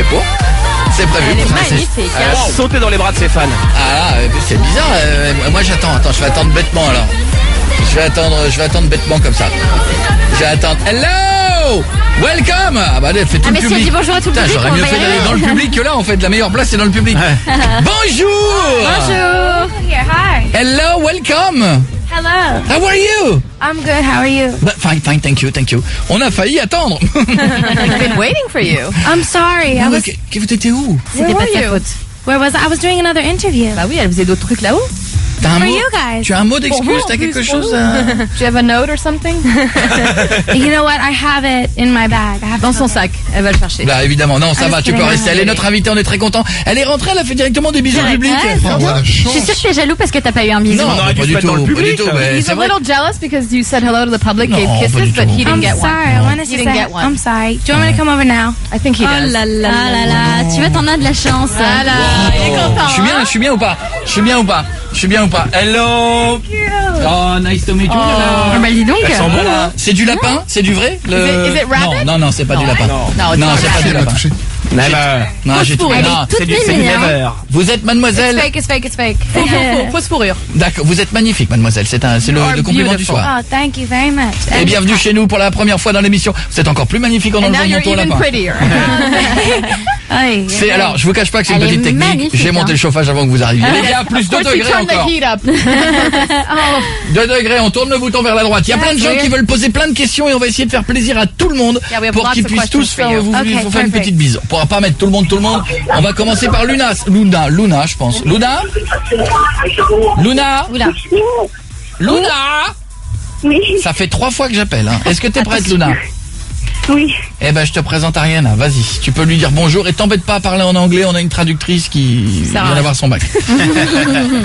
fait pour. C'est prévu. Elle est magnifique. Elle a sauté dans les bras de ses fans. Ah, c'est bizarre. Moi j'attends. Attends, je vais attendre bêtement alors. Je vais attendre bêtement comme ça. Je vais attendre. Hello! Welcome! Ah bah elle fait tout le mais si on public. dit bonjour à tout le public, J'aurais on mieux va y fait d'aller arriver. dans le public que là en fait. La meilleure place c'est dans le public. Bonjour! Bonjour. Here, hi. Hello, welcome! Hello. How are you? I'm good. How are you? Fine, thank you. On a failli attendre. I've been waiting for you. I'm sorry. I was. Vous étiez où? C'était pas de sa you? faute. Where was I? I was doing another interview. Bah oui, elle faisait d'autres trucs là-haut. T'as un For mot? you guys. Tu as un mot d'excuse? T'as quelque chose à... Do you have a note or something? You know what? I have it in my bag. I have Dans to son look. sac. Elle va le chercher. Bah évidemment, non, ça Ah, va, tu peux c'est rester. Elle est notre invitée, on est très content. Elle est rentrée, elle a fait directement des bisous publics. Je suis sûre que t'es jaloux parce que t'as pas eu un bisou. Non, on aurait dû pas se du mettre dans tout, le pas du public. tout. Mais He's c'est a vrai. little jealous because you said hello to the public, No, gave pas kisses, du but tout. he didn't I'm get one. sorry. I wanted You to didn't say. get one. I'm sorry. Do you want me to come over now? I think he Oh does. là là là là, tu vois, t'en as de la chance. Voilà, il est content. Je suis bien ou pas? Hello. Oh, nice to meet you. Ah bah dis donc. Elle sent bon, hein. C'est du lapin? C'est du vrai? Is it rabbit? Non, c'est pas du lapin. No, it's Non, not c'est pas rabbit. du lapin. Never. Non, j'ai tout. Elle est Non, toute C'est du mignonne. never. vous êtes mademoiselle. It's fake. It's fake. Fausse fourrure. D'accord, vous êtes magnifique, mademoiselle. C'est le compliment du soir. Oh, thank you very much. Et bienvenue chez nous pour la première fois dans l'émission. Vous êtes encore plus magnifique en And now enlevant you're mon ton even lapin. prettier. Hey, C'est alors, je vous cache pas que c'est une Elle est petite technique. magnifique, J'ai monté hein. le chauffage avant que vous arriviez. Les gars, plus 2 Of course, he degrés turned the encore. heat up. 2 degrés, on tourne le bouton vers la droite. Il y a plein de gens qui veulent poser plein de questions et on va essayer de faire plaisir à tout le monde Yeah, we have pour lots qu'ils of puissent tous questions for faire, you. vous Okay, faire une perfect. petite bise. On pourra pas mettre tout le monde. On va commencer par Luna, je pense. Luna? Oui, Ça fait 3 fois que j'appelle, hein. Est-ce que t'es prête, Luna? oui. Eh ben, je te présente Ariana. Vas-y, tu peux lui dire bonjour et t'embête pas à parler en anglais. On a une traductrice qui Ça vient va. d'avoir son bac.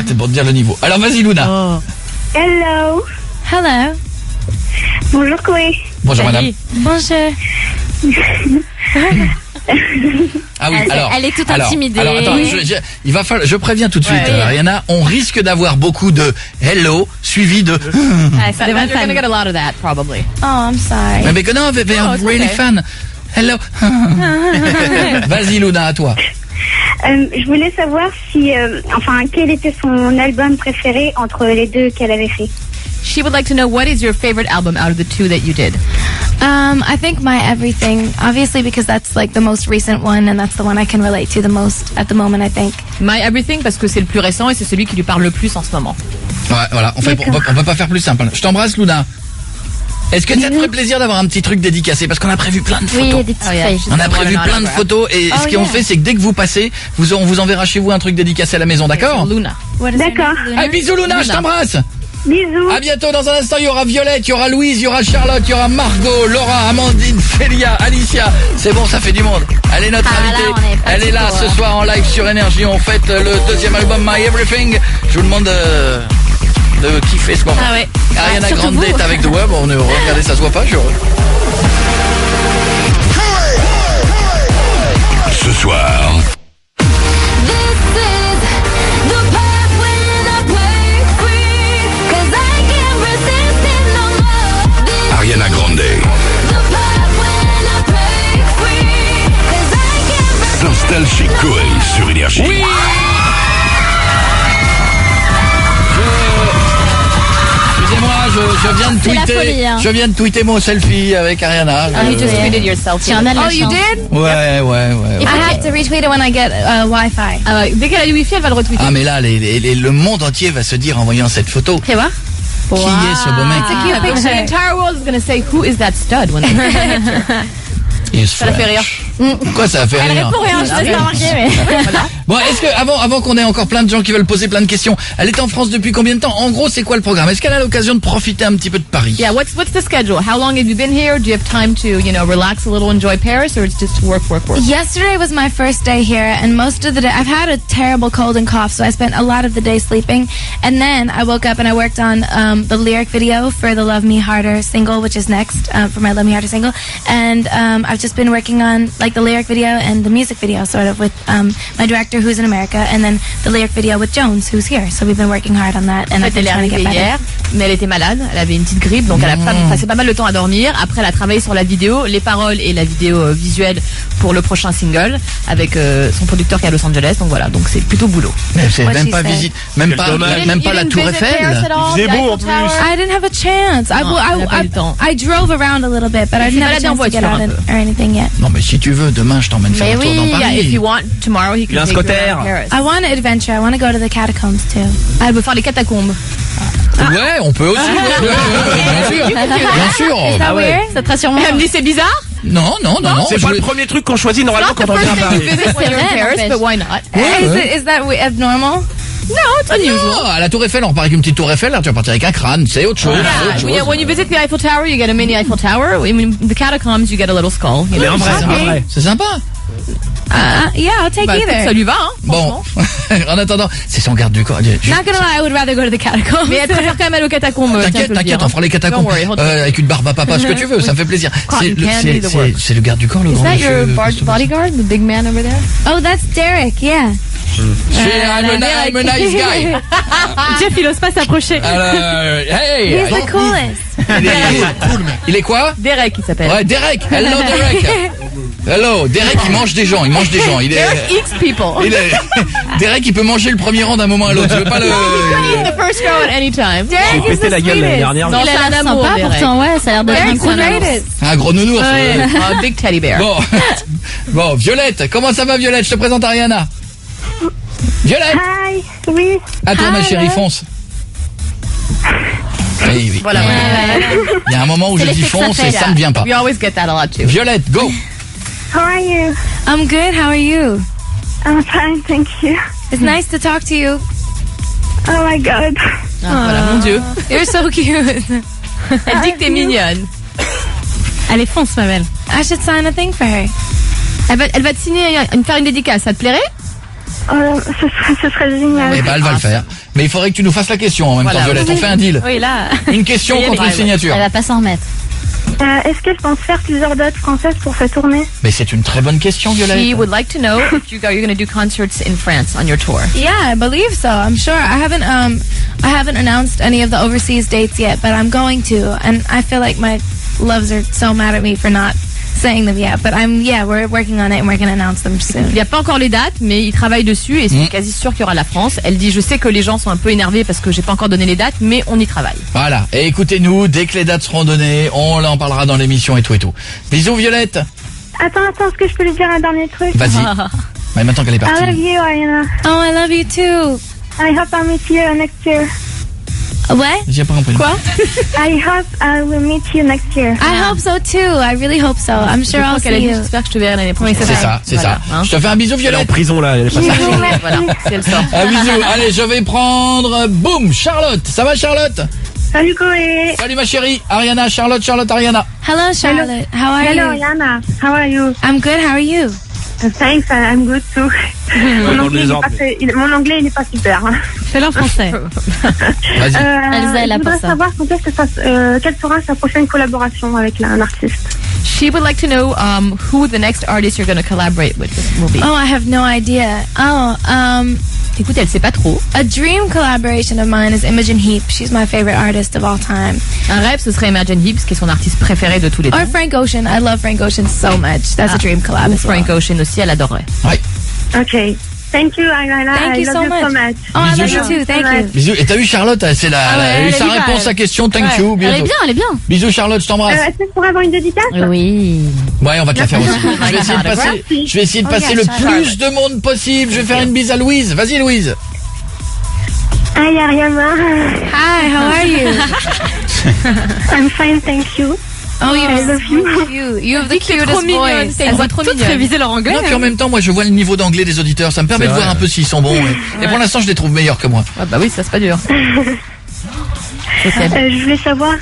C'est pour te dire le niveau. Alors, vas-y, Luna. Hello. Hello. Bonjour, Chloé. Bonjour, madame. Bonjour. Ah oui, Elle est toute intimidée. Alors, attends, il va falloir, je préviens tout de suite, Ariana, on risque d'avoir beaucoup de hello suivi de. C'est des vrais fans. You're gonna get a lot of that, probably. Oh, I'm sorry. Mais no, they are it's really okay. fan. Hello. Vas-y, Luna, à toi. Je voulais savoir si, quel était son album préféré entre les deux qu'elle avait fait. She would like to know what is your favorite album out of the two that you did. I think My Everything, obviously, because that's like the most recent one, and that's the one I can relate to the most at the moment, I think. My Everything parce que c'est le plus récent et c'est celui qui lui parle le plus en ce moment. Ouais, voilà. On peut pas faire plus simple. Je t'embrasse, Luna. Est-ce que ça te ferait plaisir d'avoir un petit truc dédicacé? Parce qu'on a prévu plein de Oui, photos. des petites Oh, yeah. feuilles. On a prévu plein de photos et ce qu'on fait, c'est que dès que vous passez, on vous enverra chez vous un truc dédicacé à la maison, d'accord? Luna. What is your name, D'accord. Luna? Ah, bisous, Luna, je t'embrasse. Bisous. À bientôt. Dans un instant, il y aura Violette, il y aura Louise, il y aura Charlotte, il y aura Margot, Laura, Amandine, Célia, Alicia. C'est bon, ça fait du monde. Elle est notre Ah, là, invitée. on est parti Elle est là pour, ce soir en live sur Énergie. On fête le deuxième album My Everything. Je vous demande de kiffer ce moment. Ah ouais. Ariana surtout Grande vous. est avec The Web. On est heureux. Regardez, ça se voit pas, je suis heureux. Ce soir, Ariana Grande s'installe chez Koei sur Énergie. Oui. Excusez-moi, je viens de C'est la tweeter. folie, hein. Je viens de tweeter mon selfie avec Ariana. You just tweeted yourself. Tu en as de la Oh, you chance. did? Ouais. I have to retweet it when I get Wi-Fi. Dès qu'elle a du wifi, elle va le retweeter. Ah mais là, le monde entier va se dire en voyant cette photo, Fais voir. qui est ce beau mec? It's a cute picture. The entire world is going to say, who is that stud when they see the picture. Ça la fait rire. Pourquoi ça fait Elle rire? répond rien, je te laisse pas remarquer, mais. Bon, est-ce que avant qu'on ait encore plein de gens qui veulent poser plein de questions, elle est en France depuis combien de temps? En gros, c'est quoi le programme? Est-ce qu'elle a l'occasion de profiter un petit peu de Paris? Yeah, what's the schedule? How long have you been here? Do you have time to, relax a little, enjoy Paris, or it's just work? Yesterday was my first day here, and most of the day I've had a terrible cold and cough, so I spent a lot of the day sleeping. And then I woke up and I worked on the lyric video for the Love Me Harder single, which is next for my Love Me Harder single. And I've just been working on like the lyric video and the music video, sort of, with my director who's in America, and then the lyric video with Jones, who's here. So we've been working hard on that, and I've been trying to get better. mais elle était malade. Elle avait une petite grippe, donc elle a passé pas mal de temps à dormir. Après, elle a travaillé sur la vidéo, les paroles et la vidéo visuelle pour le prochain single avec son producteur qui est à Los Angeles. Donc voilà, donc c'est plutôt boulot. Mais c'est What même she pas said. visite, même pas la Tour Eiffel. faisait beau, en plus. I didn't have a chance. Non, elle a pas eu le temps. I drove around a little bit, but I didn't have a baladé en chance to get voiture out un peu. or anything yet. Non mais si tu veux, demain je t'emmène faire Mais un tour dans oui, Paris. if you want, tomorrow he Il a can un take you scotter. around Paris. I want an adventure. I want to go to the catacombs too. Ah, elle veut faire les catacombes. Ouais, on peut aussi. Bien sûr. Bien sûr. Is that weird? Ça te rassure moins. Elle me dit c'est bizarre. Non. C'est pas le premier truc qu'on choisit normalement quand on vient à Paris. Visit when you're in vrai, Paris, n'empêche. but why not? Is that abnormal? No, it's unusual. Non, à la Tour Eiffel, on repart avec une petite Tour Eiffel, là tu vas partir avec un crâne, c'est autre chose. Yeah, c'est autre chose. when you visit the Eiffel Tower, you get a mini Eiffel Tower. In the catacombs, you get a little skull. You Mais know? en vrai. C'est sympa. Yeah, I'll take Bah, either. ça lui va, hein, Bon, franchement. en attendant, c'est son garde du corps. Not gonna lie, I would rather go to the catacombs. Mais elle préfère quand même aller aux catacombes. T'inquiète, on fera les catacombes Don't worry, hold on. avec une barbe à papa, ce que tu veux, ça me fait plaisir. Cotton candy, the works. C'est le garde du corps, le Is grand that monsieur. your bodyguard, the big man over there? Oh, that's Derek. Yeah. I'm a nice guy. Jeff, il ose pas s'approcher. Hey, He's the coolest. il est quoi? Derek, il s'appelle. Ouais, Derek. Hello, Derek. Hello, Derek, il mange des gens. Il est. Derek eats people. Derek, il peut manger le premier rang d'un moment à l'autre. Je veux pas le. He can eat the first row at any time. J'ai Derek is pété the la gueule l'année sweetest. dernière. Non, Il a c'est un l'air amour, sympa Derek. pourtant, ouais, ça a l'air d'être un Derek's the coin d'amour. greatest. Un gros nounours. Ouais, un big teddy bear. Bon, Violette, comment ça va Violette? Je te présente Ariana. Violette, Hi, oui. à toi ma chérie, fonce. Oui. Voilà. Il y a un moment où je dis fonce et ça ne vient pas. We always get that a lot too. Violette, go. How are you? I'm good. How are you? I'm fine, thank you. It's nice to talk to you. Oh my God. Ah, voilà, mon Dieu. You're so cute. Elle dit que t'es mignonne. Allez, fonce, ma belle. I should sign a thing for her. Elle va te signer, faire une dédicace. Ça te plairait? Ce serait génial. Eh ben, elle va le faire. Mais il faudrait que tu nous fasses la question en même temps, Violette. On fait un deal. Oui, là. Une question contre une signature. Elle va pas s'en remettre. Est-ce qu'elle pense faire plusieurs dates françaises pour sa tournée? Mais c'est une très bonne question, Violette. She would like to know if you're going to do concerts in France on your tour. Yeah, I believe so. I'm sure. I haven't announced any of the overseas dates yet, but I'm going to. And I feel like my loves are so mad at me for not saying them yet. But we're working on it and we're going to announce them soon. Il n'y a pas encore les dates, mais il travaille dessus et c'est quasi sûr qu'il y aura la France. Elle dit, je sais que les gens sont un peu énervés parce que j'ai pas encore donné les dates, mais on y travaille. Voilà. Et écoutez-nous, dès que les dates seront données, on en parlera dans l'émission et tout et tout. Bisous, Violette. Attends, est-ce que je peux lui dire un dernier truc? Vas-y. Mais maintenant qu'elle est I love partie. you, Ariana. Oh, I love you too. I hope I'll meet you next year. What? J'ai pas compris. Quoi? I hope I will meet you next year. I hope so too. I really hope so. I'm sure Je crois I'll qu'elle a see dit, you. j'espère que je te verrai l'année prochaine. C'est ça, c'est Voilà, ça. hein. Je te fais un bisou, Elle est en Violette. prison là, elle est pas sortie. Voilà, c'est le sort. Un bisou. Allez, je vais prendre, boum, Charlotte. Ça va, Charlotte? Salut, Chloé. Salut, ma chérie. Ariana, Charlotte, Ariana. Hello, Charlotte. How are Hello, you? Ariana. How are you? I'm good. How are you? Thanks, I'm good too. Dans le désordre. Mon anglais, il est pas super. Fais-le en français. Vas-y. Elsa est là Je pour voudrais ça. savoir quand est-ce que quelle sera sa prochaine collaboration avec un artiste. She would like to know who the next artist you're going to collaborate with will be. Oh, I have no idea. Écoute, elle sait pas trop. A dream collaboration of mine is Imogen Heap. She's my favorite artist of all time. Un rêve, ce serait Imogen Heap, qui est son artiste préféré de tous les temps. Or Frank Ocean. I love Frank Ocean so much. That's a dream collab Ou as well. Frank Ocean aussi, elle adorerait. Ouais. Okay. Thank you, Ariana. Thank I you love so you so much. much. Oh, I Bisous, love you too. Thank you. Bisous. Et t'as vu Charlotte, c'est elle a eu sa réponse à question. Thank you. Elle est Bientôt. bien, elle est bien. Bisous, Charlotte, je t'embrasse. Est-ce que je pourrais avoir une dédicace? Oui. Ouais, on va te la faire aussi. Je vais essayer de passer le plus de monde possible. Je vais faire une bise à Louise. Vas-y, Louise. Hi, Ariana. Hi, how are you? I'm fine, thank you. Oh, you're I love you. so cute. You have the cutest trop mignonne. voice. Elle voit trop Toutes mignonne. réviser leur anglais. Non, puis en même temps, moi, je vois le niveau d'anglais des auditeurs. Ça me permet de C'est voir vrai. un peu s'ils sont bons. Et pour l'instant, je les trouve meilleurs que moi. Ah bah oui, ça c'est pas dur. Je voulais savoir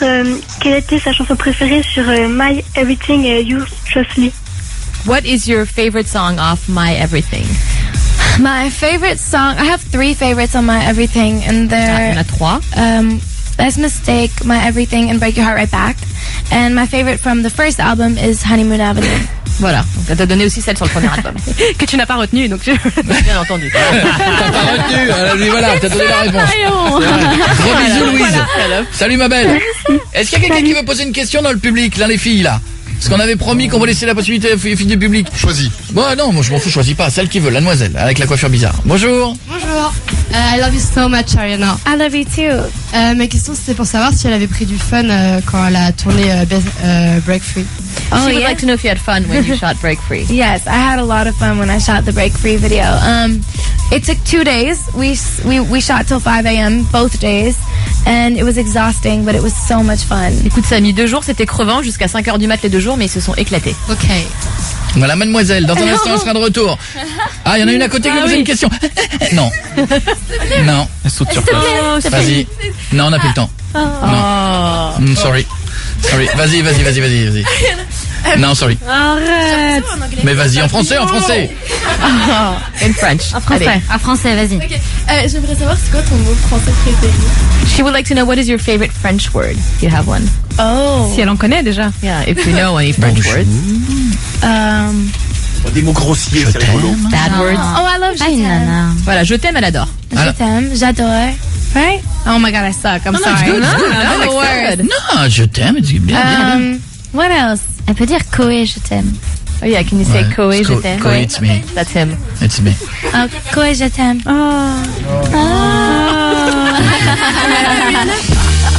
quelle était sa chanson préférée sur My Everything You Trust Me. What is your favorite song off My Everything? My favorite song. I have 3 favorites on my everything, and Ah, il y en they're a 3. Best Mistake, My Everything, and Break Your Heart Right Back. And my favorite from the first album is Honeymoon Avenue. Voilà, donc elle t'a donné aussi celle sur le premier album. Que tu n'as pas retenu, donc je... Bien entendu. T'as pas retenu, elle a dit voilà, t'as donné la réponse. Voyons. C'est vrai. Gros bisous Louise. Voilà. Salut ma belle. Est-ce qu'il y a quelqu'un qui veut poser une question dans le public, là les filles là? Parce qu'on avait promis qu'on va laisser la possibilité aux filles du public. Choisis. Bon non, moi je m'en fous, je choisis pas. Celle qui veut, la demoiselle, avec la coiffure bizarre. Bonjour. Bonjour, I love you so much Ariana. I love you too. Ma question c'était pour savoir si elle avait pris du fun quand elle a tourné Break Free. She would yeah? like to know if you had fun when you shot Break Free. Yes, I had a lot of fun when I shot the Break Free video. It took 2 days. We shot till 5 a.m. both days, and it was exhausting, but it was so much fun. Écoute, ça a mis 2 jours, c'était crevant jusqu'à 5h du mat les 2 jours, mais ils se sont éclatés. Ok. Voilà mademoiselle, dans un instant elle sera de retour. Ah, il y en a une à côté qui veut poser une question. Non. Non. Elle saute sur place. Vas-y. Non, on n'a plus le temps. Non. Sorry. Sorry. Vas-y. Non, sorry. Arrête. Mais vas-y, en français. In French. En français. En français, vas-y. J'aimerais savoir c'est quoi ton mot français préféré. She would like to know what is your favorite French word. You have one. Oh. Si elle en connaît déjà. Yeah, if you know any French words. Des mots grossiers, c'est rigolo. Bad words. Oh, I love Ah, je une t'aime. nana. Voilà, je t'aime, elle adore. Je t'aime, j'adore. Right? Oh my god, I suck. I'm sorry. it's good, it's good. No, the it's word. good. Non, je t'aime, c'est bien. What else? Elle peut dire Koé, je t'aime. Oh yeah, can you say Ouais. Koé, je Ko- t'aime? Koé, it's me. That's him. It's me. Oh, Koé, je t'aime.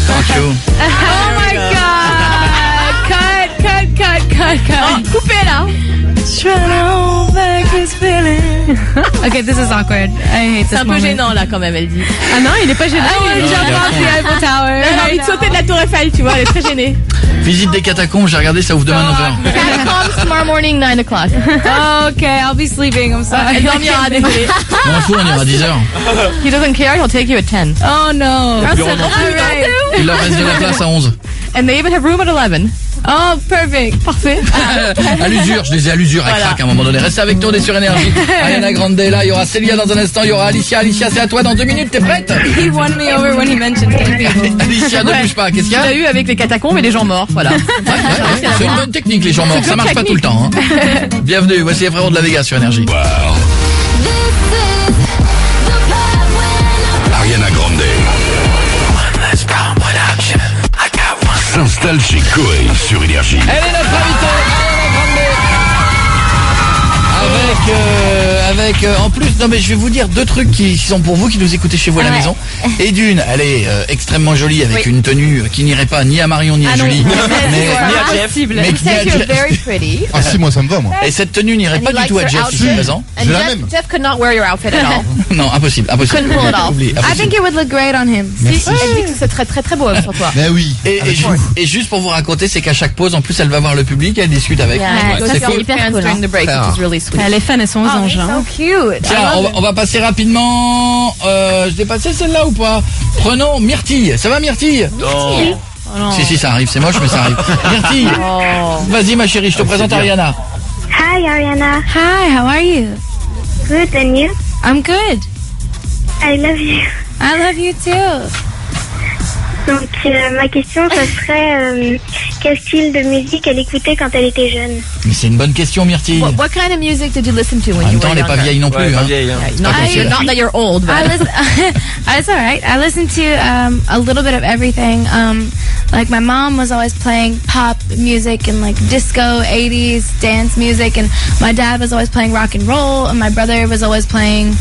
Thank you. Oh my god! Cut. Coupez là! Okay, this is awkward. I hate C'est this un peu moment. gênant là quand même, elle dit. Ah non, il est pas gêné. Elle a envie de sauter de la tour Eiffel, tu vois, elle est très gênée. Visite des catacombes, j'ai regardé, ça ouvre demain 9h. Catacombs tomorrow morning, 9 o'clock. Okay, I'll be sleeping. I'm sorry. Elle dormira, désolée. On fout, on ira à 10h. He doesn't care, he'll take you at 10. Oh no. Il leur reste de la place à 11. And they even have room at 11. Oh, perfect. Parfait. À l'usure, je les ai à l'usure, elle Voilà. craque à un moment donné. Restez avec nous, on est sur Énergie. Ariana Grande est là, il y aura Célia dans un instant, il y aura Alicia. Alicia, c'est à toi dans 2 minutes, t'es prête? He won me over when he mentioned gay people. Alicia, ne bouge pas, qu'est-ce qu'il y Il a? a eu avec les catacombes et les gens morts, voilà. C'est une bonne technique, les gens morts, ça marche pas tout le temps. Hein. Bienvenue, voici les frérots de la Vega sur Énergie. Ariana Grande s'installe chez Koei sur Énergie. Elle est notre invitée, Ariana Grande. En plus, non mais je vais vous dire 2 trucs qui sont pour vous qui nous écoutez chez vous à la maison. Et d'une, elle est extrêmement jolie avec une tenue qui n'irait pas ni à Marion ni à Julie. Ni à Jeff. Mais He qui says a you're Jeff. very pretty. Ah si, moi ça me va, moi. Et cette tenue n'irait And pas he du likes tout à your Jeff ici outfit. présent. And J'ai la Jeff, même. Jeff could not wear your outfit at all. Non, impossible. Couldn't pull it off. Oublie, I impossible. think it would look great on him. Si, elle dit que c'est très très très beau sur toi. Mais oui. Et juste pour vous raconter, c'est qu'à chaque pause, en plus, elle va voir le public, elle discute avec. Yeah, Ouais, ça c'est c'est cool. hyper Hyper cool, during the break, which is really sweet. Les fans, elles sont aux anges. So cute. Tiens, on va passer rapidement. Je l'ai passé celle-là ou pas? Prenons Myrtille. Ça va Myrtille? Si, ça arrive, c'est moche, mais ça arrive. Myrtille, vas-y ma chérie, je te présente Ariana. Hi, Ariana. Hi, how are you? Good, and you? I'm good. I love you. I love you too. Donc, ma question, ça serait quel style de musique elle écoutait quand elle était jeune? Mais c'est une bonne question, Myrtille. What kind of music did you listen to En when même you temps, were elle n'est pas younger? vieille non plus. Ouais, pas Hein. vieille, hein. Not that you're old, but I listen. It's all right. I listen to a little bit of everything. Like my mom was always playing pop music and like disco, 80s dance music, and my dad was always playing rock and roll, and my brother was always playing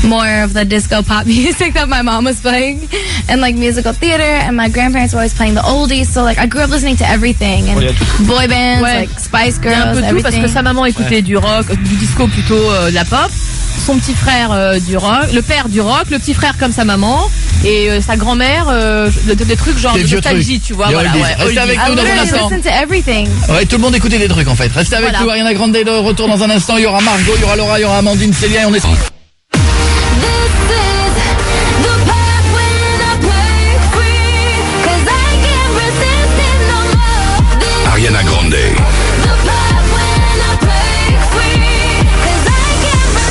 more of the disco pop music that my mom was playing, and like musical theater, and my grandparents were always playing the oldies. So like I grew up listening to everything and boy bands, Ouais. like Spice il y a un Girls, peu de tout parce everything. que sa maman écoutait du rock, du disco plutôt, de la pop. Son petit frère du rock, le père du rock, le petit frère comme sa maman et sa grand-mère des trucs genre Des de vieux nostalgie, trucs. tu vois. Des Voilà, oldies. ouais, Restez oldies. avec I nous dans un literally instant. listen to everything. Ouais, tout le monde écoutait des trucs en fait. Restez avec Voilà. nous, Ariana Grande est de retour dans un instant. Il y aura Margot, il y aura Laura, il y aura Amandine, Célia et on est... Ariana Grande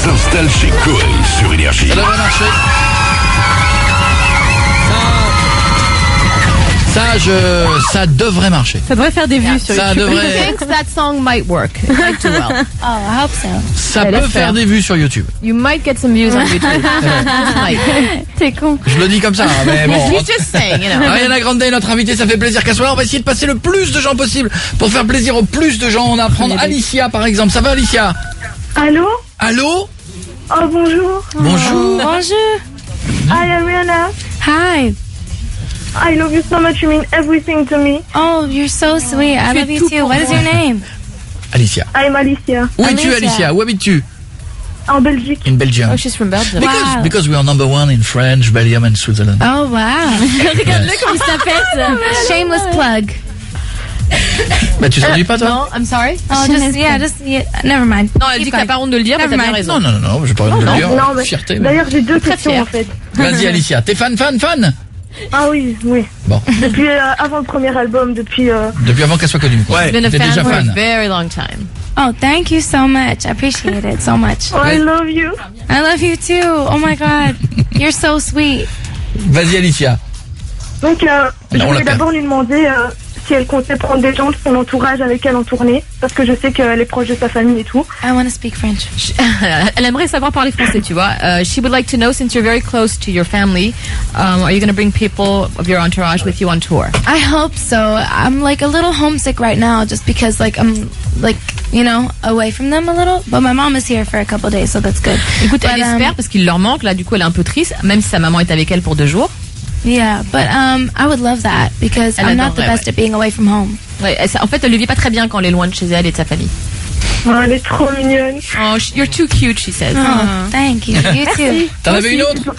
s'installe chez Koei sur Énergie. Ça devrait marcher. Ça devrait marcher. Ça devrait faire des vues sur Ça YouTube. devrait. He thinks that song might work. It might do well. Oh, I hope so. Ça Elle peut est faire faire. des vues sur YouTube. You might get some views on YouTube. Just might. T'es con. Je le dis comme ça, mais bon. He's just saying, you know. Ariana Grande est notre invitée, ça fait plaisir qu'elle soit là. On va essayer de passer le plus de gens possible pour faire plaisir au plus de gens. On va prendre Alicia par exemple. Ça va Alicia? Allô? Allô? Oh, bonjour. Bonjour. Bonjour. Hi, Ariana. Hi. I love you so much. You mean everything to me. Oh, you're so sweet. I love you tout too. pour What is moi. your name? Alicia. I'm Alicia. Où es-tu Alicia. Alicia? Où habites-tu? En Belgique. In Belgium. Oh, she's from Belgium. Wow. Because we are number one in France, Belgium and Switzerland. Oh, wow. Yes. Comment ça fait? Shameless plug. Bah tu traduis pas toi? Non, I'm sorry. Oh, yeah, never mind. Non, elle dit que t'as pas honte de le dire, mais t'as bien raison. Non, j'ai pas envie de le dire. Non, mais Fierté. mais- d'ailleurs, j'ai deux Très questions fière. en fait. Vas-y Alicia, t'es fan? Ah oui. Bon, Depuis avant le premier album, depuis. depuis avant qu'elle soit connue quoi. Ouais. Been a T'es fan déjà for a fan. very long time. Oh, thank you so much. I appreciate it so much. Oh, I love you. I love you too. Oh my God. You're so sweet. Vas-y Alicia. Donc, je on voulais l'appelle. d'abord lui demander si elle comptait prendre des gens de son entourage avec elle en tournée, parce que je sais qu'elle est proche de sa famille et tout. I want to speak French. Elle aimerait savoir parler français, tu vois. She would like to know, since you're very close to your family, are you going to bring people of your entourage with you on tour? I hope so. I'm like a little homesick right now just because like I'm like, you know, away from them a little. But my mom is here for a couple days, so that's good. Écoute, elle But, espère parce qu'il leur manque. Là, du coup, elle est un peu triste, même si sa maman est avec elle pour 2 jours. Yeah, but I would love that because Elle I'm not the adorerait, best at being away from home. Ouais, en fait, elle le vit pas très bien quand elle est loin de chez elle et de sa famille. Oh, elle est trop mignonne. Oh, you're too cute, she says. Oh, thank you. You too. T'en avais une autre?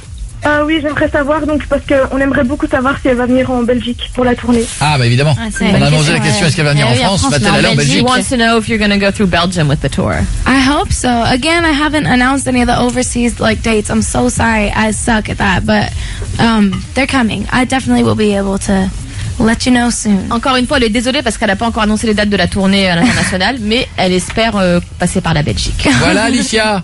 Oui, j'aimerais savoir, donc, parce qu'on aimerait beaucoup savoir si elle va venir en Belgique pour la tournée. Ah bah évidemment. c'est On une a posé question, la question, ouais. est-ce qu'elle va venir en Eh oui, en France? France, Va-t-elle mais en aller en Belgique. Belgique? She wants to know if you're going to go through Belgium with the tour. I hope so. Again, I haven't announced any of the overseas like dates. I'm so sorry. I suck at that, but they're coming. I definitely will be able to let you know soon. Encore une fois, elle est désolée parce qu'elle n'a pas encore annoncé les dates de la tournée à l'international, mais elle espère passer par la Belgique. Voilà Alicia.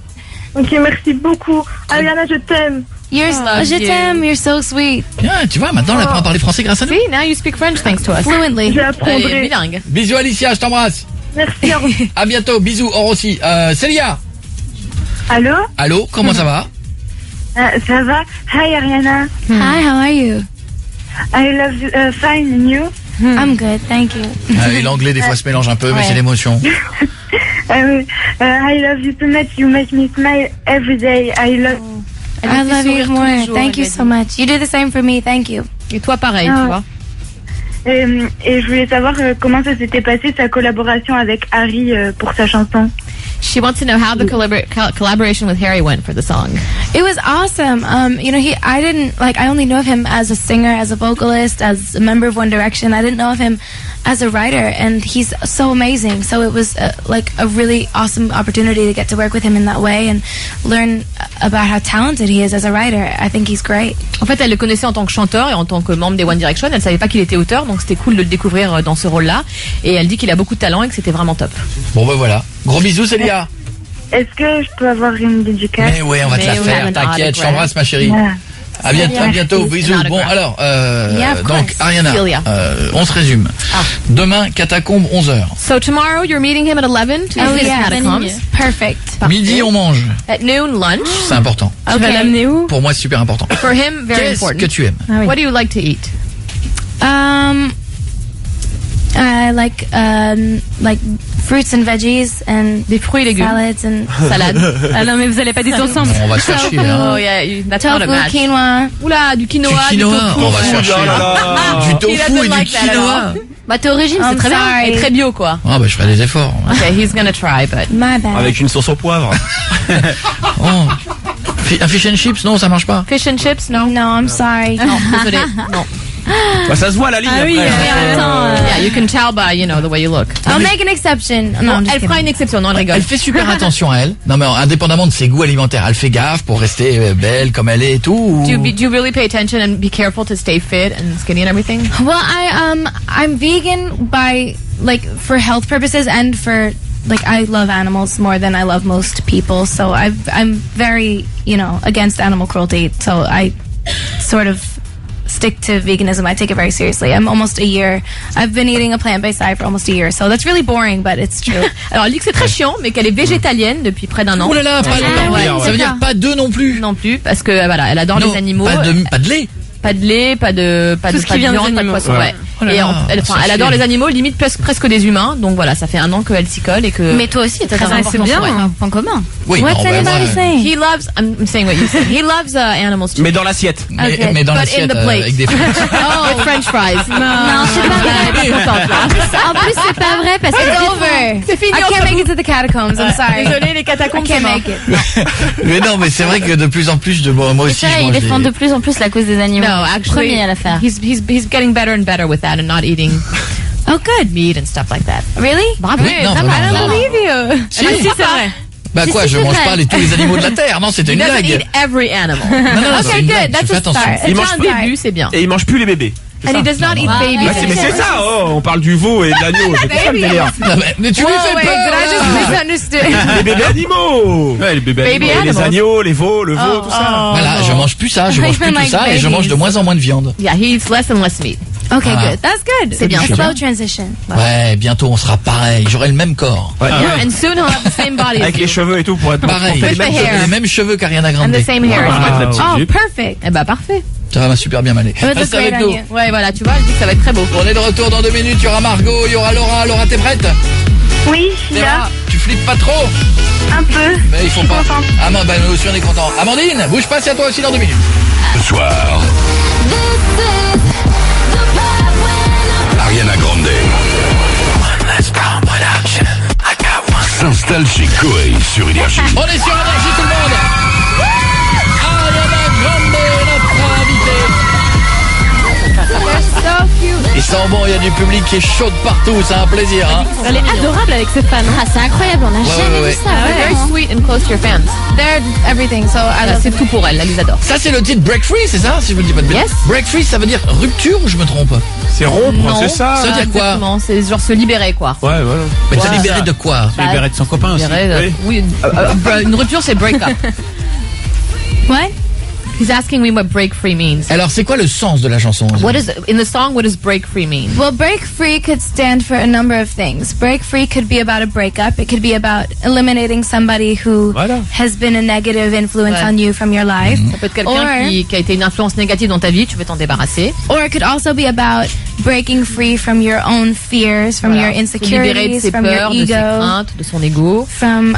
Ok, merci beaucoup. Ariana, je t'aime. Je t'aime. You're so sweet. Bien, tu vois, maintenant elle apprend à parler français grâce à nous. See, now you speak French thanks to us. Fluently. Je Elle est l'apprendrai. bilingue. Bisous Alicia, je t'embrasse. Merci. Au revoir. À bientôt, bisous, Or aussi. Célia. Allô? Allô, comment ça va? Ça va? Hi, Ariana. Hi, how are you? I love you. Fine, and you? I'm good, thank you. Et l'anglais des fois se mélange un peu, mais c'est l'émotion. I love you so much. You make me smile every day. I love. I love you sourire tous les more. jours, Thank you elle so much. You do the same for me. Thank you. Et toi, pareil, Ah. tu vois. Et je voulais savoir comment ça s'était passé sa collaboration avec Harry pour sa chanson. She wants to know how the collaboration with Harry went for the song. It was awesome. You know, I only know of him as a singer, as a vocalist, as a member of One Direction. I didn't know of him as a writer, and he's so amazing. So it was like a really awesome opportunity to get to work with him in that way and learn about how talented he is as a writer. I think he's great. En fait, elle le connaissait en tant que chanteur et en tant que membre des One Direction. Elle savait pas qu'il était auteur, donc c'était cool de le découvrir dans ce rôle-là. Et elle dit qu'il a beaucoup de talent et que c'était vraiment top. Bon ben voilà. Gros bisous Célia. Est-ce que je peux avoir une dédicace? Mais ouais, on va te la Mais oui, faire, on a t'inquiète, je hâte, t'embrasse ma chérie. Yeah. À bientôt, bisous. An Bon autograph. alors, Yeah, of donc course. Ariana, Celia. on se résume. Demain, catacombe 11h. So tomorrow you're meeting him at 11 to Oh, visit yeah. Catacombs. Perfect. Midi on mange, At noon, lunch. c'est important. Tu vas l'amener où? Pour moi c'est super important. For him, very Qu'est-ce important. que tu aimes? Ah oui. What do you like to eat? I like fruits and veggies and Des fruits et légumes. salads and Salade. Ah non, mais vous allez pas du tout ensemble. On va se faire chier hein. Oh yeah, that's not a tofu, match. quinoa. Oula, du quinoa, Du quinoa, tofu. on va se faire chier. Du He tofu doesn't et du like that at quinoa. all. Bah t'es au régime, c'est I'm très bien. sorry. Et très bio quoi. Ah bah je ferai des efforts. Okay, he's gonna try, but My bad. Avec une sauce au poivre. Oh. Un fish and chips, non ça marche pas. fish and chips, no. No, I'm sorry. Non, désolé, non. Bah, ça se voit à la ligne Ah oui, après. attends. Yeah, you can tell by, the way you look. I'll make an exception. No, I'm just Elle fera kidding. une exception, non, elle rigole. Elle fait super attention à elle. Non mais indépendamment de ses goûts alimentaires, elle fait gaffe pour rester belle comme elle est et tout. ou- Do you really pay attention and be careful to stay fit and skinny and everything? Well, I'm vegan for health purposes and for I love animals more than I love most people. So I'm very against animal cruelty. So I sort of stick to veganism. I take it very seriously. I've been eating a plant-based diet for almost a year, so that's really boring, but it's true. Alors elle dit que c'est très chiant, mais qu'elle est végétalienne depuis près d'1 an. Oh là là, pas ça veut dire pas d'œufs non plus. Non plus, parce que voilà, elle adore les animaux. Pas de lait. Pas de lait, pas de viande, pas de poisson. Ouais. Oh là Et là, elle adore les animaux, limite presque des humains. Donc voilà, ça fait 1 an qu'elle s'y colle et que. Mais toi aussi, c'est bien, un point commun. Oui, What's anybody saying? He loves. I'm saying what you said. He loves animals too. Mais dans l'assiette. Mais dans But l'assiette in the plate. avec des frites. With French fries. Non, c'est pas vrai. En plus, c'est pas vrai parce que it's over. C'est fini. I can't make it to the catacombs. I'm sorry. Désolée, les catacombes. I can't make it. Mais non, mais c'est vrai que de plus en plus moi aussi C'est vrai, je il mange défend des... de plus en plus la cause des animaux. No, actually, Premier à la faire. he's getting better and better with that and not eating Oh, good. meat and stuff like that. Really? Bravo. Oui, non, I vraiment. don't believe you. Si. Si, c'est vrai. Bah quoi, je mange pas tous les animaux de la terre. Non, c'était He une doesn't blague. eat every animal. Non, c'est Okay, une good. blague. That's Je fais a attention. start. Il It's mange on plus. start. Début, c'est bien. Et il mange plus les bébés. And he does not eat babies. Bah, mais c'est ça, on parle du veau et de l'agneau, c'est ça le délire. Non, mais tu lui fais Wait, did I just peur. misunderstood? Les bébés animaux. Ouais, les bébés Baby animaux. Les animals. agneaux, les veaux, le veau, tout ça. Voilà, je mange plus ça, je mange plus tout ça et je mange de moins en moins de viande. Yeah, he eats less and less meat. Okay, Ah. good. That's good. C'est bien, c'est Slow bien. transition. Ouais, bientôt on sera pareil, j'aurai le même corps. Ouais. And soon he'll have the same body as Avec les you. cheveux et tout pour être Pareil, With the hair. les mêmes cheveux qu'Ariana Grande. And the same hair. Oh, perfect. Eh bah parfait. Ça va super bien m'aller. It would look Reste great avec on nous. you. Ouais, voilà, tu vois, elle dit que ça va être très beau. On est de retour dans 2 minutes, il y aura Margot, il y aura Laura. Laura, t'es prête? Oui, je suis là, Laura, tu flippes pas trop? un peu. Mais il faut Je suis pas. contente. Ah non, bah nous aussi on est contents. Amandine, bouge pas, c'est à toi aussi dans 2 minutes. Ce soir, Ariana Grande s'installe chez Koei sur Énergie. On est sur Énergie tout le monde. Ariana Grande, notre invitée. So cute. Ils sont bons, il y a du public qui est chaud de partout, c'est un plaisir. Hein. Elle est adorable avec ses fans. Ah, c'est incroyable, on n'a jamais ouais. vu ça. Very vraiment. sweet and close to your fans. They're everything, so I Là, love c'est them. tout pour elle, elle les adore. Ça c'est le titre Break Free, c'est ça si je ne dis pas de bêtises? Yes. Break Free, ça veut dire rupture ou je me trompe? C'est rompre, Non, c'est ça. Ça veut dire quoi? Exactement, c'est genre se libérer quoi. Ouais, voilà. Mais t'as Ouais. libéré de quoi? Bah, Libéré de son copain aussi. libérer, Oui. oui, une rupture c'est break up. What? He's asking me what break free means. Alors c'est quoi le sens de la chanson? What is in the song? What does break free mean? Well, break free could stand for a number of things. Break free could be about a breakup. It could be about eliminating somebody who Voilà. has been a negative influence Ouais. on you from your life. Ça peut être quelqu'un Or- qui a été une influence négative dans ta vie, tu veux t'en débarrasser. Or it could also be about breaking free from your own fears, from Voilà. your Se libérer de insecurities, ses from your peurs, de ses ego, craintes, de son ego, from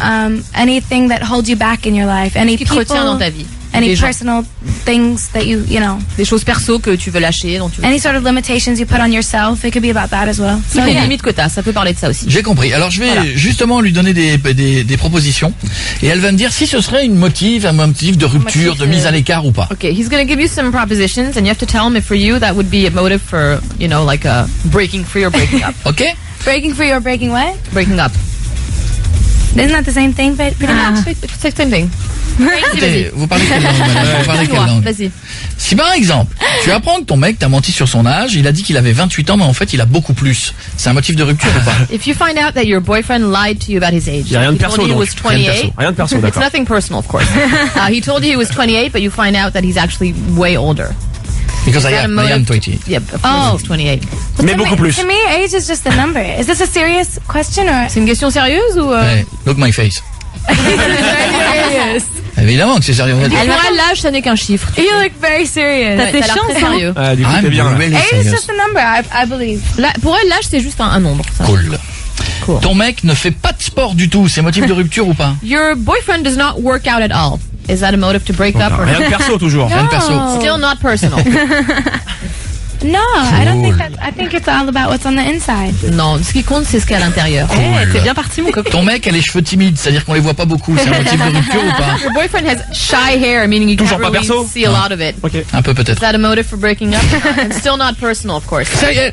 anything that holds you back in your life, any qui te retient dans people, ta vie. any Des gens. personal things that you know, Des choses perso que tu veux lâcher, dont tu veux. any sort of limitations you put on yourself. It could be about that as well. So Toutes les yeah. limites que t'as, ça peut parler de ça aussi. J'ai compris. Alors je vais Voilà. justement lui donner des propositions et elle va me dire si ce serait un motif de rupture, de mise à l'écart ou pas. Okay, he's gonna give you some propositions, and you have to tell him if for you that would be a motive for, you know, like breaking free or breaking up. Ok? Breaking free or breaking what? Breaking up. Isn't that the same thing? Pretty much. C'est same thing. Écoutez, vous parlez quelle langue, madame? Vous parlez quelle Toi, langue? vas-y. Si par exemple, tu apprends que ton mec t'a menti sur son âge, il a dit qu'il avait 28 ans mais en fait il a beaucoup plus. C'est un motif de rupture ou pas? If you find out that your boyfriend lied to you about his age, Il y a rien de he perso told you he donc. was Rien de perso. 28. Rien de perso, It's d'accord. nothing personal, of course. He told you he was 28, but you find out that he's actually way older. Because I Is that a am motive? 20. Yeah, of course he's 28. Mais beaucoup plus. To me, age is just a number. Is this a serious question or? C'est une question sérieuse ou Ouais, look my face. serious. Évidemment que c'est sérieux. Pour elle, l'âge, ça n'est qu'un chiffre. You look very serious. Ouais, t'as l'air très sérieux. Ah, du coup, I'm t'es bien là. really Age is serious. just a number, I believe. Là, pour elle, l'âge, c'est juste un nombre. ça. Cool. Cool. Ton mec ne fait pas de sport du tout, c'est motif de rupture ou pas? Your boyfriend does not work out at all. Is that a motive to break up or Rien not? de perso toujours. Rien de perso. Still not personal. No, I don't think Cool. that. I think it's all about what's on the inside. Non, ce qui compte, c'est ce qu'il y a à l'intérieur. Cool. T'es bien parti, mon copain. Ton mec a les cheveux timides, c'est-à-dire qu'on les voit pas beaucoup, c'est un motif de rupture ou pas? Your boyfriend has shy hair, meaning you Toujours can't pas really perso? see a lot of it. Ok. Un peu Is peut-être. that a motive for breaking up? And still not personal, of course. Sérieux?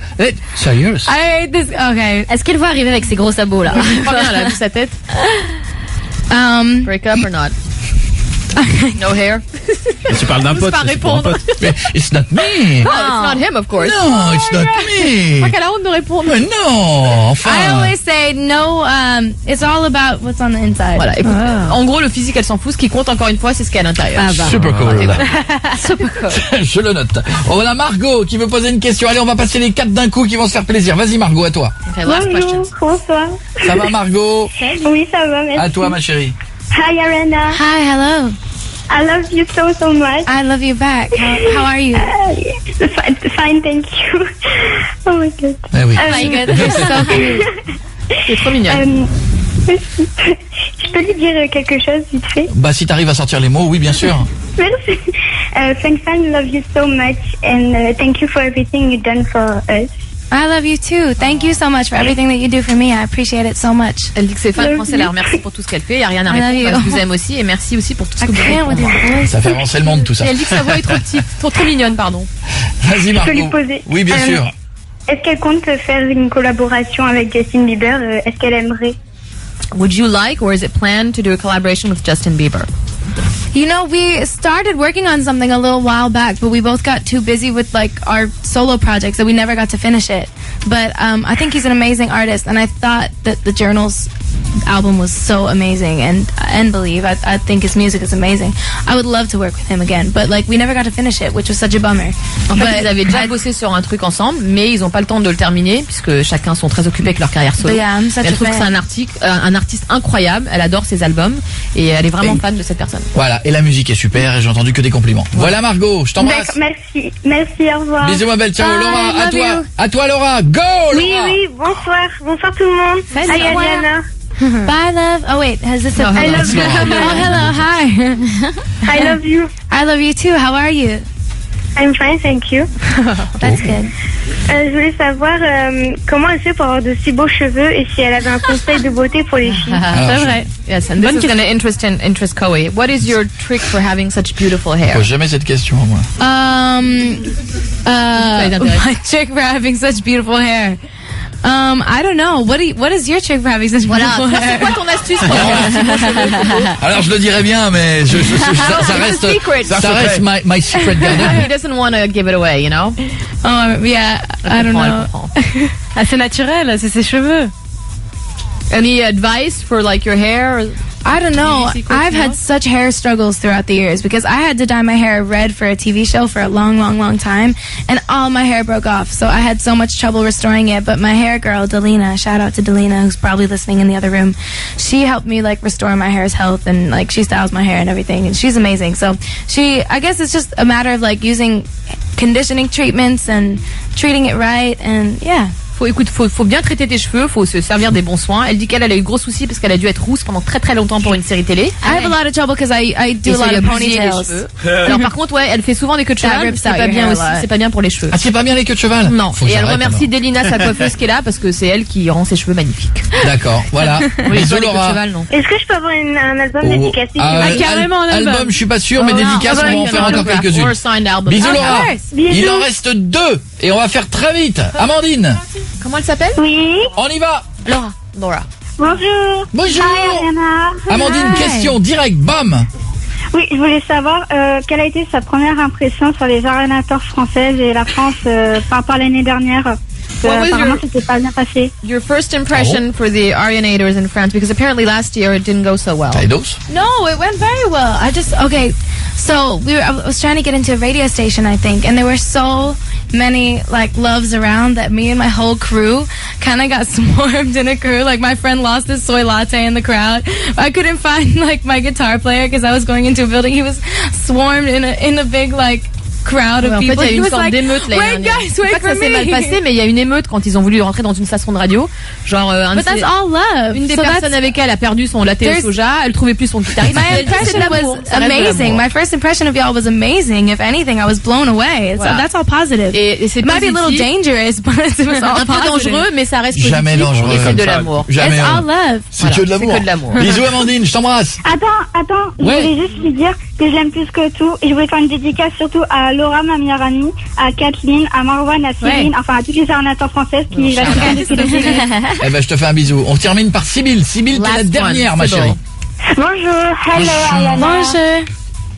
Sérieux? I hate this. Okay. Est-ce qu'elle voit arriver avec ses gros sabots là? Pas bien, là, vu sa tête. Um. Break up or not? No hair. Tu parles d'un pote. pas c'est pour un répondre. pote. Mais it's not me. No, it's not him, of course. No, it's not me. Pas qu'elle a honte de répondre. Mais non, enfin. I always say no. It's all about what's on the inside. Voilà, écoute, en gros, le physique, elle s'en fout. Ce qui compte, encore une fois, c'est ce qu'il y a à l'intérieur. Super cool. Super cool. Je le note. On a Margot qui veut poser une question. Allez, on va passer les 4 d'un coup qui vont se faire plaisir. Vas-y Margot, à toi. Okay, last question. Bonjour, bonsoir. Ça va Margot? Oui, ça va, merci. À toi ma chérie. Hi, Ariana. Hi, hello. I love you so much. I love you back. How are you? Fine, thank you. Oh my God. Eh oui. Oh my God, you're so cute. C'est trop mignonne. Je peux lui dire quelque chose vite fait? Bah si t'arrives à sortir les mots, oui bien sûr. Merci. Fan love you so much and thank you for everything you've done for us. I love you too. Thank you so much for everything that you do for me. I appreciate it so much. Elle dit que ses fans français la remercient pour tout ce qu'elle fait. Il n'y a rien à I love répondre. you. Je vous aime aussi et merci aussi pour tout ce I que vous can't with faites. your voice. Ça fait avancer le monde tout ça. Et elle dit que sa voix est trop petite, trop mignonne, pardon. Vas-y Je peux lui Margot. poser. Oui bien sûr. Est-ce qu'elle compte faire une collaboration avec Justin Bieber? Est-ce qu'elle aimerait? Would you like, or is it planned to do a collaboration with Justin Bieber? You know, we started working on something a little while back, but we both got too busy with like our solo projects that we never got to finish it. But I think he's an amazing artist, and I thought that the Journals album was so amazing, and Believe. I think his music is amazing. I would love to work with him again, but like we never got to finish it, which was such a bummer. En fait, ils avaient déjà bossé sur un truc ensemble, mais ils n'ont pas le temps de le terminer puisque chacun sont très occupés avec leur carrière solo. Yeah, I'm such Elle a trouve que c'est fan. un artiste incroyable. Elle adore ses albums et elle est vraiment fan de cette personne. Voilà, et la musique est super et j'ai entendu que des compliments. Voilà Margot, je t'embrasse. D'accord, merci, au revoir. Bisous ma belle, ciao Bye, Laura, à love toi. you. À toi Laura, go Oui, Laura. oui, bonsoir tout le monde. Salut. Hi, Ariana. Bye, love. Oh wait, has this? No, I hello. love you. Oh, hello. Hi. I love you. I love you too. How are you? I'm fine, thank you. That's good. Je voulais savoir comment elle fait pour avoir de si beaux cheveux et si elle avait un conseil de beauté pour les filles. Alors, vrai. Yes, and this is going to interest Koei. What is your trick for having such beautiful je hair? pose jamais cette question moi. My trick for having such beautiful hair. I don't know. What is your trick for having such beautiful Toi, hair? c'est quoi ton astuce pour avoir un si beau cheveu? Alors je le dirais bien mais ça reste secret. ça reste my secret garden. He doesn't want to give it away, you know? Yeah, I don't know. Ah, c'est naturel, c'est ses cheveux. Any advice for like your hair? I don't know. Any secrets I've you know? had such hair struggles throughout the years because I had to dye my hair red for a TV show for a long time, and all my hair broke off. So I had so much trouble restoring it. But my hair girl, Delina, shout out to Delina, who's probably listening in the other room. She helped me like restore my hair's health, and like she styles my hair and everything, and she's amazing. So I guess it's just a matter of like using conditioning treatments and treating it right, and yeah. Faut bien traiter tes cheveux, faut se servir des bons soins. Elle dit qu'elle a eu gros soucis parce qu'elle a dû être rousse pendant très longtemps pour une série télé. I have a lot of trouble because I do a lot of ponytails. Alors par contre, ouais, elle fait souvent des queues de That cheval, rips c'est out pas your bien hair a aussi, lot. c'est pas bien pour les cheveux. Ah c'est pas bien les queues de cheval? Non. Faut que Et elle j'arrête, remercie alors. Delina, sa coiffeuse qui est là parce que c'est elle qui rend ses cheveux magnifiques. D'accord, voilà. Oui, Bisous toi, les queues de Laura. cheval, non. Est-ce que je peux avoir un album Oh, dédicacé carrément, un album. je suis pas sûr mais dédicace on va en faire encore quelques-unes. Or a signed album. Bisous Laura. Bisous. Il en reste 2 et on va faire très vite. Amandine, Comment elle s'appelle? Oui, on y va. Laura. bonjour. Bonjour. Hi, Ariana. Amandine, question directe, bam. Oui, je voulais savoir quelle a été sa première impression sur les Arianateurs françaises et la France par rapport à l'année dernière. What was Apparemment, your- c'était pas bien passé. Your first impression for the Arianators in France, because apparently last year it didn't go so well. Eidos. No, it went very well. So I was trying to get into a radio station, I think, and there were so many like loves around that me and my whole crew kind of got swarmed in a crew. Like my friend lost his soy latte in the crowd. I couldn't find like my guitar player because I was going into a building. He was swarmed in a big like crowd of Ouais, en fait, people. il y a He une was sorte like, d'émeute l'année wait dernière. guys, C'est wait pas que for ça s'est mal me. passé, mais il y a une émeute quand ils ont voulu rentrer dans une station de radio. Genre, But that's all love. une des So personnes that's- avec elle a perdu son latte au There's- soja, elle trouvait plus son guitariste. My Elle dit, c'est de impression l'amour, was ça reste de amazing. l'amour. My first impression of y'all was amazing. If anything, I was blown away. So Voilà. that's all positive. Et c'est It might be a little positif, dangerous, but it was all un peu positive. dangereux, mais ça reste positif. Jamais dangereux Et c'est comme de ça. l'amour. Jamais. It's all love. C'est Voilà, que de l'amour. c'est que de l'amour. Bisous Amandine, je t'embrasse. Attends, je Ouais. voulais juste lui dire que je l'aime plus que tout. Et je voulais faire une dédicace surtout à Laura, ma meilleure amie, à Kathleen, à Marwan, à Céline, enfin à toutes les Arianateurs françaises qui la soutiennent depuis le début. Eh ben je te fais un bisou. On termine par Sibylle. Sibylle, t'es la Last dernière one, ma c'est chérie. bon. Bonjour, hello Ariana. Bonjour.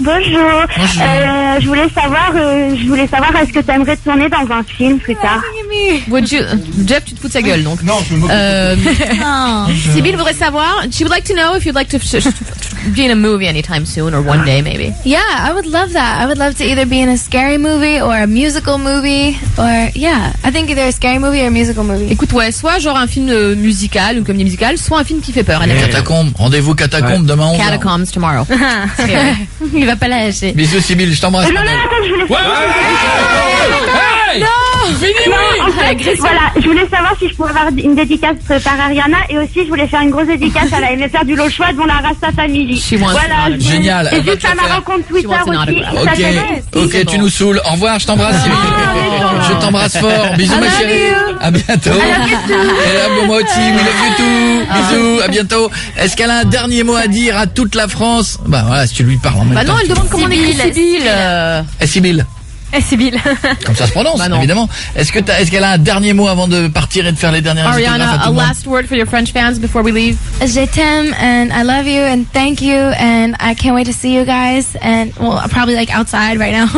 Bonjour. Bonjour. Je voulais savoir, est-ce que tu aimerais tourner dans un film plus tard? Would you... Jeff, tu te fous de sa gueule, donc. Non, je me moque. Sibylle voudrait savoir, she would like to know if you'd like to be in a movie anytime soon or one day maybe. Yeah, I would love that. I would love to either be in a scary movie or a musical movie or yeah, I think either a scary movie or a musical movie. Écoute, ouais, soit genre un film musical, une comédie musicale, soit un film qui fait peur. Catacombes, rendez-vous Catacombes demain 11h. Catacombs tomorrow. Il va pas la lâcher. Bisous Sibylle, je t'embrasse. Non, attends, je voulais Hey, fini, oui. En fait, voilà, je voulais savoir si je pouvais avoir une dédicace par Ariana et aussi je voulais faire une grosse dédicace à la MFR du Lochois devant la Rasta Family. Voilà. Génial. Et juste à ma rencontre Twitter aussi. Ça t'intéresse? Ok, tu nous saoules. Au revoir, je t'embrasse Sibylle. Je t'embrasse fort. Bisous ma chérie. À bientôt. Et moi aussi, we love you too. Bisous, à bientôt. Est-ce qu'elle a un dernier mot à dire à toute la France? Bah voilà, si tu lui parles en même temps. Bah non, elle demande comment on écrit Sibylle. Sibylle. Sibylle. Comme ça se prononce, Bah non. évidemment. Est-ce qu'elle a un dernier mot avant de partir et de faire les dernières autographes à Ariana, tout a le monde? last word for your French fans before we leave. Je t'aime and I love you and thank you and I can't wait to see you guys and well probably like outside right now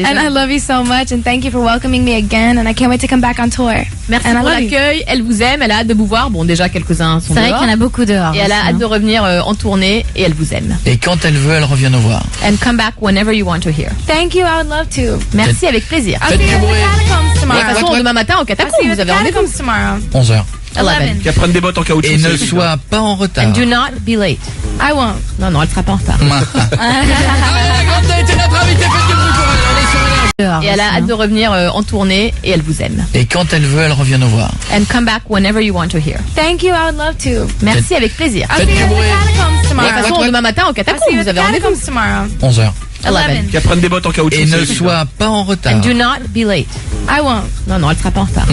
and I love you so much and thank you for welcoming me again and I can't wait to come back on tour. Merci and pour l'accueil. Elle vous aime, elle a hâte de vous voir. Bon, déjà quelques-uns sont C'est vrai dehors. qu'il y en a beaucoup dehors. Et elle a hâte de revenir en tournée et elle vous aime. Et quand elle veut, elle revient nous voir. And come back whenever you want to hear. Thank you, I would love to. Merci, avec plaisir. I'll see you at the catacombs tomorrow. De toute façon, demain matin au I'll see Catacombe, you at vous the avez rendez-vous. catacombs tomorrow. 11h. 11. Qu'elle prenne des bottes en caoutchouc. Et ne c'est sois pas en retard. And do not be late. I won't. Non, elle sera pas en retard. Allez, la grande tête est notre invitée, faites du bruit pour elle. On est sur Énergie. Et elle a hâte de revenir en tournée et elle vous aime. Et quand elle veut, elle revient nous voir. And come back whenever you want to hear. Thank you, I would love to. Merci, avec plaisir. I'll Faites see du you at the bruit. catacombs tomorrow. De toute façon, demain matin au I'll see Catacombe, you vous at avez the rendez-vous. catacombs tomorrow. 11h. 11. Qu'elle prenne des bottes en caoutchouc. Et ne c'est sois pas en retard. And do not be late. I won't. Non, elle sera pas en retard.